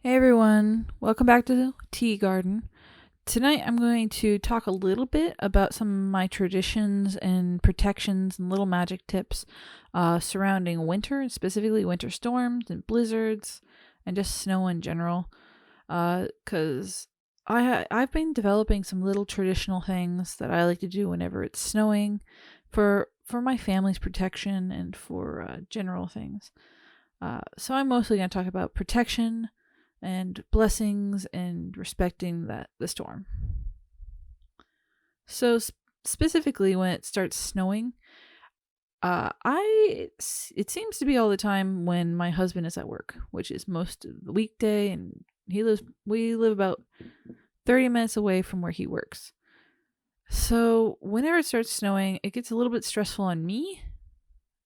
Hey everyone, welcome back to Tea Garden. Tonight I'm going to talk a little bit about some of my traditions and protections and little magic tips surrounding winter, and specifically winter storms and blizzards and just snow in general. Because I've been developing some little traditional things that I like to do whenever it's snowing for my family's protection and for general things. So I'm mostly going to talk about protection and blessings and respecting the storm. So specifically, when it starts snowing, it seems to be all the time when my husband is at work, which is most of the weekday, and we live about 30 minutes away from where he works. So whenever it starts snowing, it gets a little bit stressful on me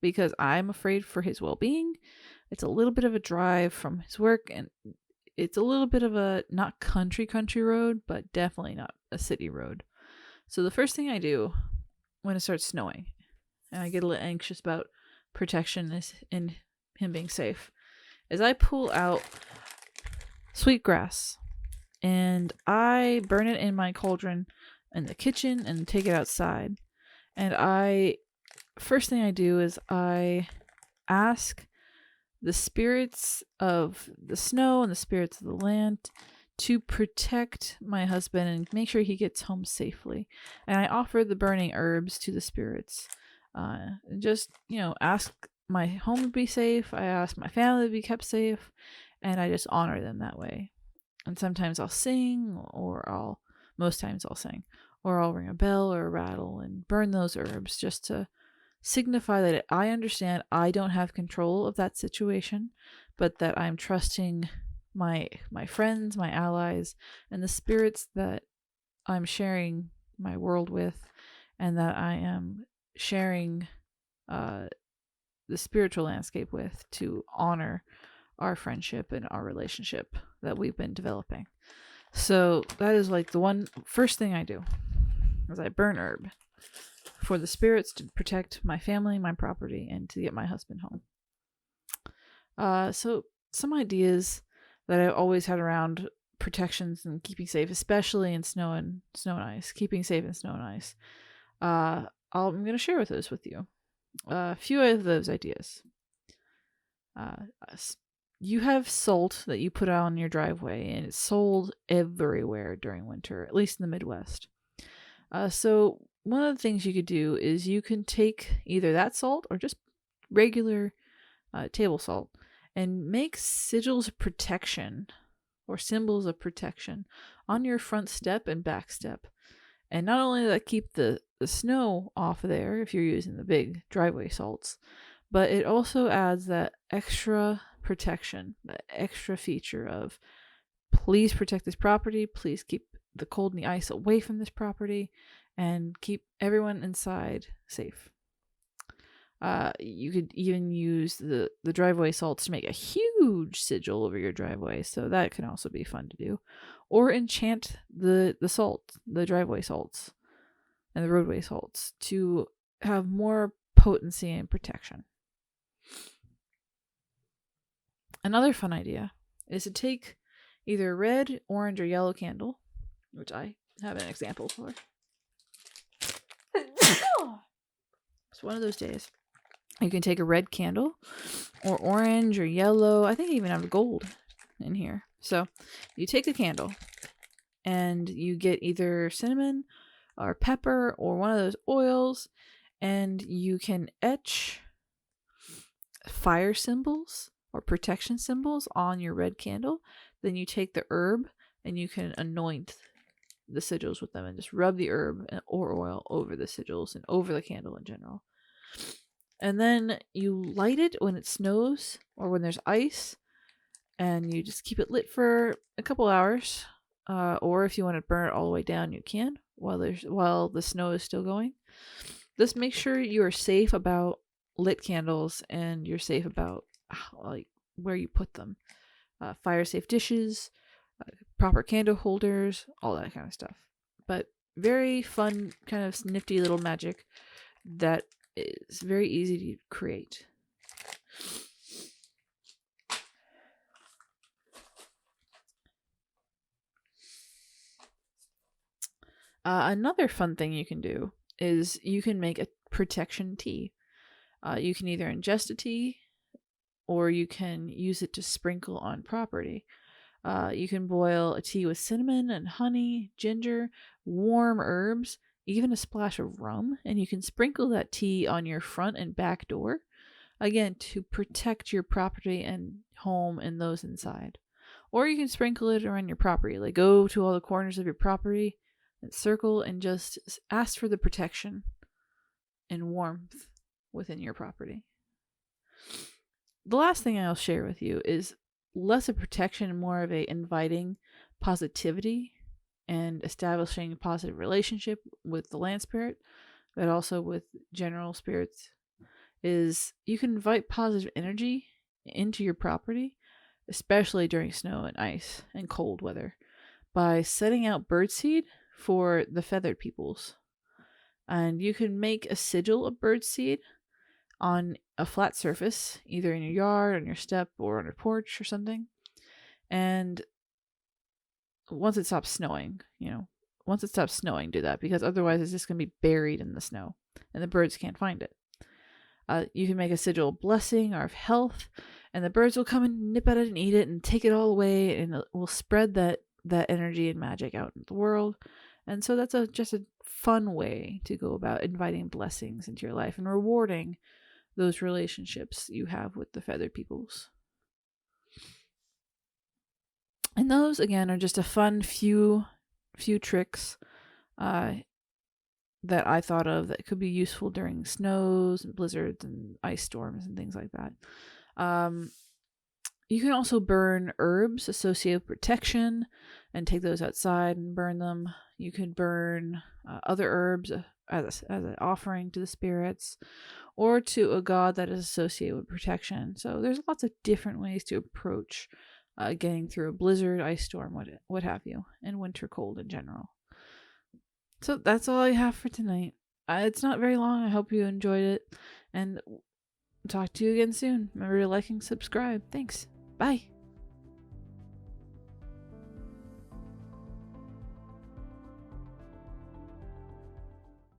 because I'm afraid for his well-being. It's a little bit of a drive from his work, and it's a little bit of a not country road, but definitely not a city road. So the first thing I do when it starts snowing, and I get a little anxious about protection and him being safe, is I pull out sweetgrass and I burn it in my cauldron in the kitchen and take it outside. And first thing I do is I ask the spirits of the snow and the spirits of the land to protect my husband and make sure he gets home safely. And I offer the burning herbs to the spirits. Just, ask my home to be safe. I ask my family to be kept safe. And I just honor them that way. And sometimes I'll sing, most times I'll sing, or I'll ring a bell or a rattle and burn those herbs just to signify that I understand I don't have control of that situation, but that I'm trusting my friends, my allies, and the spirits that I'm sharing my world with, and that I am sharing the spiritual landscape with, to honor our friendship and our relationship that we've been developing. So that is like the first thing I do is I burn herb for the spirits to protect my family, my property, and to get my husband home. So some ideas that I've always had around protections and keeping safe, especially in snow and ice, keeping safe in snow and ice. I'm going to share those with you. A few of those ideas. You have salt that you put out on your driveway, and it's sold everywhere during winter, at least in the Midwest. So one of the things you could do is you can take either that salt or just regular table salt and make sigils of protection or symbols of protection on your front step and back step. And not only does that keep the snow off of there if you're using the big driveway salts, but it also adds that extra protection, that extra feature of please protect this property, please keep the cold and the ice away from this property, and keep everyone inside safe. You could even use the driveway salts to make a huge sigil over your driveway, so that can also be fun to do. Or enchant the driveway salts, and the roadway salts to have more potency and protection. Another fun idea is to take either a red, orange, or yellow candle, which I have an example for. It's one of those days. You can take a red candle, or orange, or yellow. I think I even have gold in here. So you take a candle, and you get either cinnamon or pepper or one of those oils, and you can etch fire symbols or protection symbols on your red candle. Then you take the herb and you can anoint the sigils with them and just rub the herb or oil over the sigils and over the candle in general. And then you light it when it snows or when there's ice, and you just keep it lit for a couple hours. Or if you want to burn it all the way down, you can while the snow is still going. Just make sure you are safe about lit candles, and you're safe about where you put them. Fire safe dishes, proper candle holders, all that kind of stuff. But very fun, kind of nifty little magic that is very easy to create. Another fun thing you can do is you can make a protection tea. You can either ingest a tea or you can use it to sprinkle on property. You can boil a tea with cinnamon and honey, ginger, warm herbs, even a splash of rum, and you can sprinkle that tea on your front and back door, again, to protect your property and home and those inside. Or you can sprinkle it around your property, like go to all the corners of your property and circle and just ask for the protection and warmth within your property. The last thing I'll share with you is less a protection and more of a inviting positivity and establishing a positive relationship with the land spirit, but also with general spirits, is you can invite positive energy into your property, especially during snow and ice and cold weather, by setting out birdseed for the feathered peoples. And you can make a sigil of birdseed on a flat surface, either in your yard, on your step, or on a porch or something. And once it stops snowing, once it stops snowing, do that, because otherwise it's just going to be buried in the snow and the birds can't find it. You can make a sigil of blessing or of health, and the birds will come and nip at it and eat it and take it all away, and it will spread that energy and magic out in the world. And so that's just a fun way to go about inviting blessings into your life and rewarding those relationships you have with the feathered peoples. And those, again, are just a fun few tricks that I thought of that could be useful during snows and blizzards and ice storms and things like that. You can also burn herbs associated with protection and take those outside and burn them. You could burn other herbs as an offering to the spirits or to a god that is associated with protection. So there's lots of different ways to approach getting through a blizzard, ice storm, what have you, and winter cold in general. So that's all I have for tonight. It's not very long. I hope you enjoyed it. And talk to you again soon. Remember to like and subscribe. Thanks. Bye.